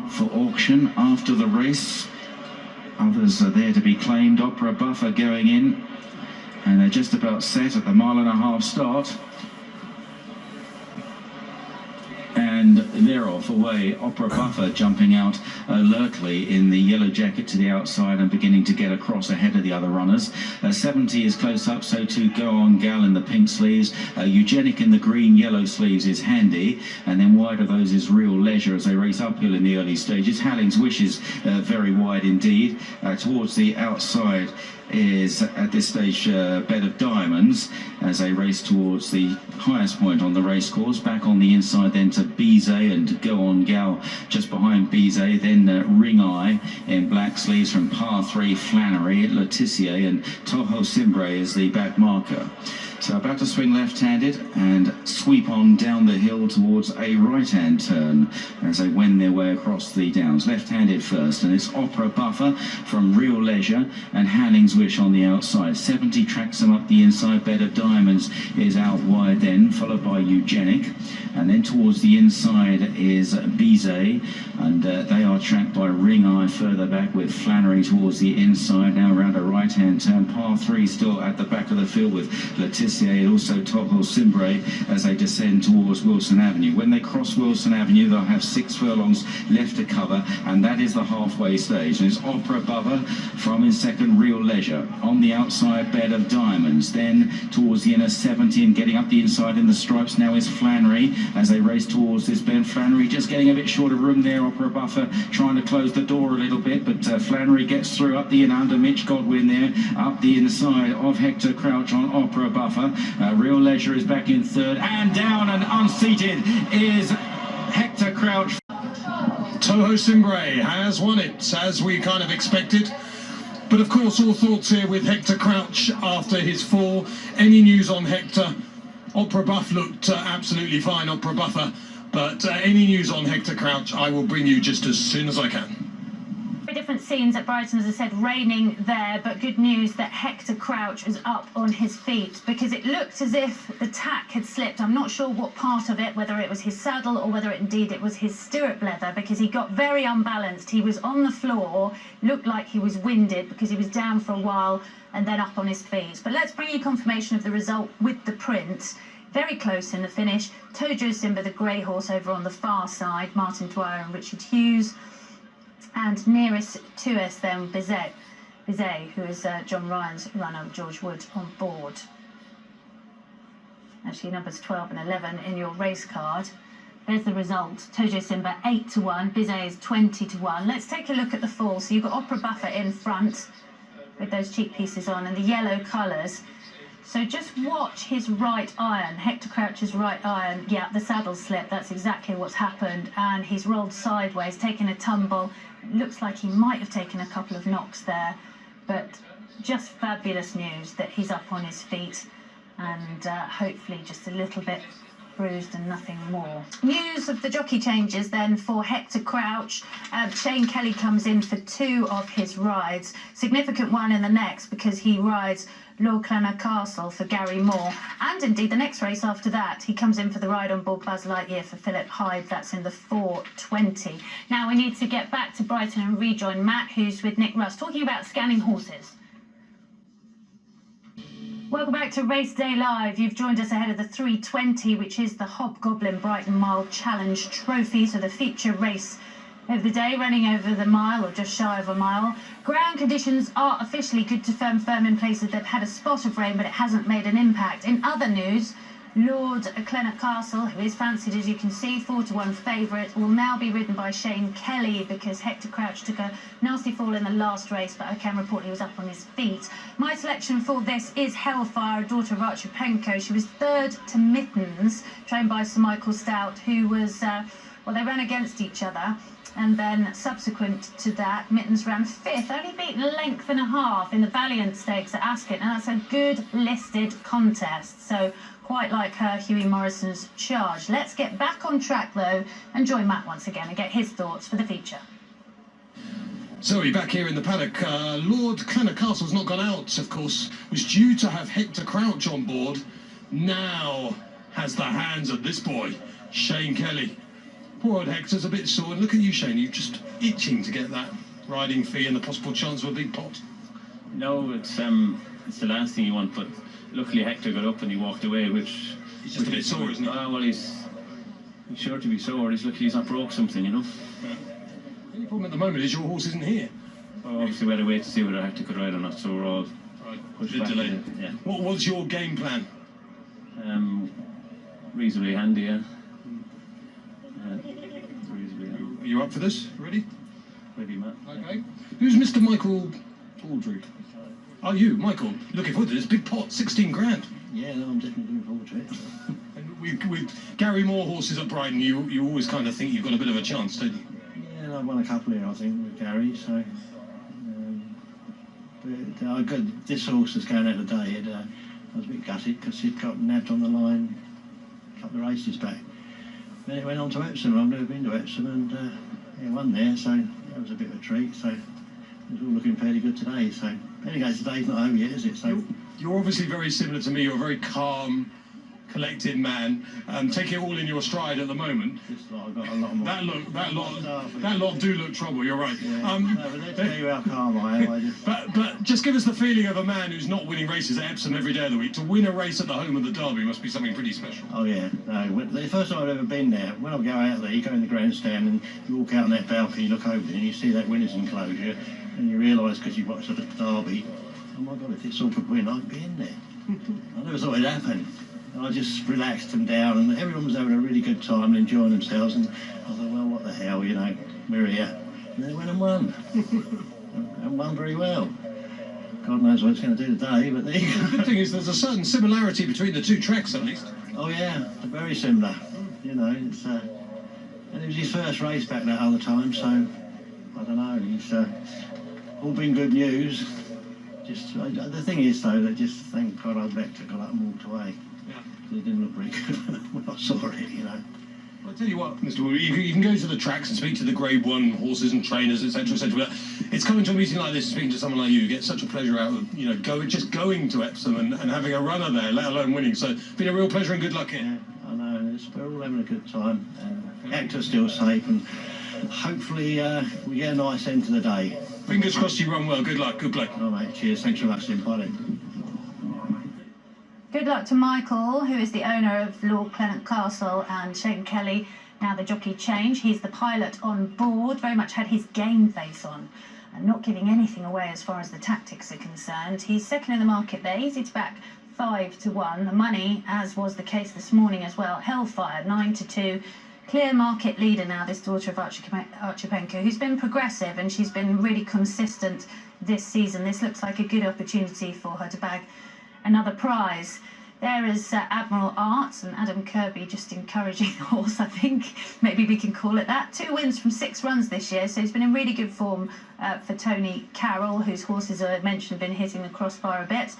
up for auction after the race. Others are there to be claimed. Opera Buffer going in, and they're just about set at the 1.5 mile start. And they're off away. Opera Buffer jumping out alertly in the yellow jacket to the outside and beginning to get across ahead of the other runners. 70 is close up, so too Go On Gal in the pink sleeves. Eugenic in the green yellow sleeves is handy, and then wide of those is Real Leisure as they race uphill in the early stages. Halling's Wish is very wide indeed. Towards the outside is at this stage Bed of Diamonds as they race towards the highest point on the race course. Back on the inside then to Bizet and Go On Gal just behind Bizet, then Ring Eye in black sleeves from Par 3, Flannery, Letitia, and Toho Simbre is the back marker. So about to swing left-handed and sweep on down the hill towards a right-hand turn as they wend their way across the downs. Left-handed first, and it's Opera Buffer from Real Leisure and Halling's Wish on the outside. 70 tracks them up the inside. Bed of Diamonds is out wide then, followed by Eugenic. And then towards the inside is Bizet, and they are tracked by Ring Eye further back with Flannery towards the inside. Now around a right-hand turn. Par 3 still at the back of the field with Letitia and also Toho Simbre as they descend towards Wilson Avenue. When they cross Wilson Avenue, they'll have 6 furlongs left to cover, and that is the halfway stage. And it's Opera Buffer from in second, Real Leisure. On the outside, Bed of Diamonds. Then towards the inner 70 and getting up the inside in the stripes now is Flannery as they race towards this bend. Flannery just getting a bit short of room there. Opera Buffer trying to close the door a little bit, but Flannery gets through up the inner under Mitch Godwin there. Up the inside of Hector Crouch on Opera Buffer. Real Leisure is back in third, and down and unseated is Hector Crouch. Toho Simbre has won it, as we kind of expected. But of course, all thoughts here with Hector Crouch after his fall. Any news on Hector? Opera Buff looked absolutely fine, Opera Buffer. But any news on Hector Crouch, I will bring you just as soon as I can. Different scenes at Brighton, as I said, raining there, but good news that Hector Crouch is up on his feet because it looked as if the tack had slipped. I'm not sure what part of it, whether it was his saddle or whether indeed it was his stirrup leather, because he got very unbalanced. He was on the floor, looked like he was winded because he was down for a while and then up on his feet. But let's bring you confirmation of the result with the print. Very close in the finish. Tojo Simba, the grey horse, over on the far side. Martin Dwyer and Richard Hughes. And nearest to us then, Bizet, who is John Ryan's runner, George Wood on board. Actually, numbers 12 and 11 in your race card. There's the result. Tojo Simba 8-1, Bizet is 20-1. Let's take a look at the fall. So you've got Opera Buffer in front with those cheek pieces on and the yellow colours. So just watch his right iron, Hector Crouch's right iron. Yeah, the saddle slipped, that's exactly what's happened. And he's rolled sideways, taken a tumble. Looks like he might have taken a couple of knocks there, but just fabulous news that he's up on his feet and hopefully just a little bit bruised and nothing more. News of the jockey changes then for Hector Crouch. Shane Kelly comes in for 2 of his rides. Significant one in the next because he rides Lord Clenaghcastle for Gary Moore, and indeed the next race after that he comes in for the ride on board Buzz Lightyear for Philip Hyde. That's in the 4:20. Now we need to get back to Brighton and rejoin Matt, who's with Nick Russ, talking about scanning horses. Welcome back to Race Day Live. You've joined us ahead of the 3:20, which is the Hobgoblin Brighton Mile Challenge Trophy, so the feature race of the day, running over the mile or just shy of a mile. Ground conditions are officially good to firm in places that have had a spot of rain, but it hasn't made an impact. In other news, Lord Clenaghcastle, who is fancied, as you can see, 4-1 favourite, will now be ridden by Shane Kelly because Hector Crouch took a nasty fall in the last race, but I can report he was up on his feet. My selection for this is Hellfire, a daughter of Archipenko. She was 3rd to Mittens, trained by Sir Michael Stout, who was, well, they ran against each other. And then subsequent to that, Mittens ran 5th, only beaten a length and a half in the Valiant Stakes at Ascot, and that's a good listed contest. So quite like her, Hughie Morrison's Charge. Let's get back on track though and join Matt once again and get his thoughts for the feature. Zoe, back here in the paddock. Lord Clenaghcastle's not gone out, of course. Was due to have Hector Crouch on board. Now has the hands of this boy, Shane Kelly. Poor old Hector's a bit sore. And look at you, Shane. You're just itching to get that riding fee and the possible chance of a big pot. No, it's the last thing you want, but luckily Hector got up and he walked away, which... He's just a bit sore, isn't he? Well, he's sure to be sore. He's lucky he's not broke something, you know. Yeah. The only problem at the moment is your horse isn't here. Well, obviously we had to wait to see whether Hector could ride or not, so we're all pushed back. Delay. Yeah. What was your game plan? Reasonably handy, yeah. Reasonably handy. Are you up for this? Ready? Maybe, Matt. Okay. Who's Mr. Michael Aldry? Are you, Michael? Looking forward to this big pot, 16 grand. Yeah, no, I'm definitely looking forward to it. And with Gary Moore horses at Brighton, you always kind of think you've got a bit of a chance, don't you? Yeah, and I've won a couple here, I think, with Gary, so... this horse was going out today. I was a bit gutted because he'd got nabbed on the line a couple of races back. Then it went on to Epsom. I've never been to Epsom, and he won there, so that was a bit of a treat. So it was all looking fairly good today. So anyway, today's not over yet, is it? So you're obviously very similar to me. You're a very calm, collected man. Take it all in your stride at the moment. Just like I've got a lot more. That lot do look trouble. You're right. Yeah. No, but let's tell you how calm I am. But just give us the feeling of a man who's not winning races at Epsom every day of the week. To win a race at the home of the Derby must be something pretty special. Oh yeah. No, the first time I've ever been there, when I go out there, you go in the grandstand and you walk out on that balcony, you look over there and you see that winner's enclosure, and you realise because you watched the Derby, oh my God, if this all could win, I'd be in there. I never thought it'd happen. And I just relaxed them down, and everyone was having a really good time and enjoying themselves. And I thought, well, what the hell, you know, we're here. And they went and won. And won very well. God knows what it's going to do today, but there you go. The good thing is there's a certain similarity between the two tracks, at least. Oh, yeah, they're very similar. You know, it's... and it was his first race back that other time, so... I don't know, it's all been good news. Just the thing is, though, that just thank God old Vector got up and walked away. Yeah. It didn't look very good when I saw it, you know. Well, I'll tell you what, Mr. Wood, you can go to the tracks and speak to the Grade 1 horses and trainers, etc., etc. But it's coming to a meeting like this, speaking to someone like you get such a pleasure out of, you know, going to Epsom and having a runner there, let alone winning. So it's been a real pleasure and good luck here. Yeah, I know. We're all having a good time. Hector's still safe, and hopefully we get a nice end to the day. Fingers crossed you run well. Good luck. Good play. All right, cheers. Thanks very much, Tim. Bye then. Good luck to Michael, who is the owner of Lord Clenaghcastle, and Shane Kelly, now the jockey change. He's the pilot on board, very much had his game face on and not giving anything away as far as the tactics are concerned. He's second in the market there, easy to back 5-1. The money, as was the case this morning as well, Hellfire 9-2. Clear market leader now, this daughter of Archipenko, who's been progressive and she's been really consistent this season. This looks like a good opportunity for her to bag another prize. There is Admiral Arts and Adam Kirby just encouraging the horse, I think. Maybe we can call it that. 2 wins from 6 runs this year, so he's been in really good form for Tony Carroll, whose horses I mentioned have been hitting the crossbar a bit.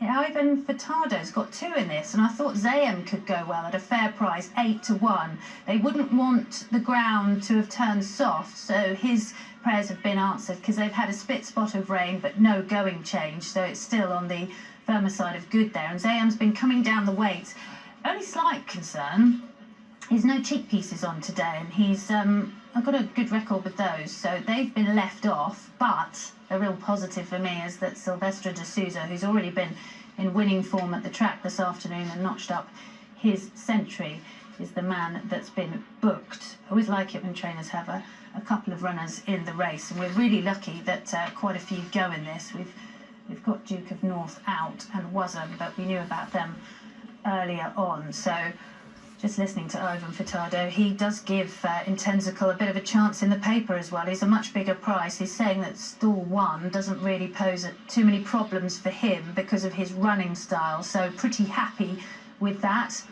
Ivan Furtado's got 2 in this, and I thought Zayam could go well at a fair price, 8-1. They wouldn't want the ground to have turned soft, so his prayers have been answered because they've had a split spot of rain but no going change, so it's still on the firmer side of good there. And Zayam's been coming down the weight. Only slight concern is no cheek pieces on today, and he's I've got a good record with those, so they've been left off. But a real positive for me is that Silvestre de Souza, who's already been in winning form at the track this afternoon and notched up his century, is the man that's been booked. I always like it when trainers have a couple of runners in the race, and we're really lucky that quite a few go in this. We've got Duke of North out and Wasm, but we knew about them earlier on. So just listening to Ivan Furtado, he does give Intensical a bit of a chance in the paper as well. He's a much bigger price. He's saying that stall 1 doesn't really pose too many problems for him because of his running style, so pretty happy with that.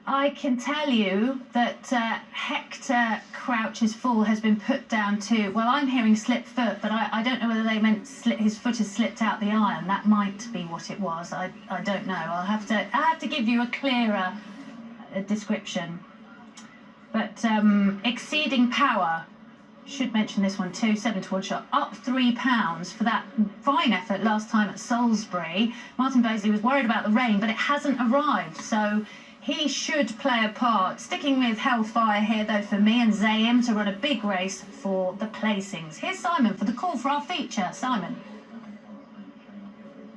I can tell you that Hector Crouch's fall has been put down to, well, I'm hearing slip foot, but I don't know whether they meant his foot has slipped out the iron. That might be what it was. I don't know. I'll have to give you a clearer description. But Exceeding Power, should mention this one too, 7-1 shot, up £3 for that fine effort last time at Salisbury. Martin Bosley was worried about the rain, but it hasn't arrived, so He should play a part. Sticking with Hellfire here, though, for me, and Zayim to run a big race for the placings. Here's Simon for the call for our feature. Simon.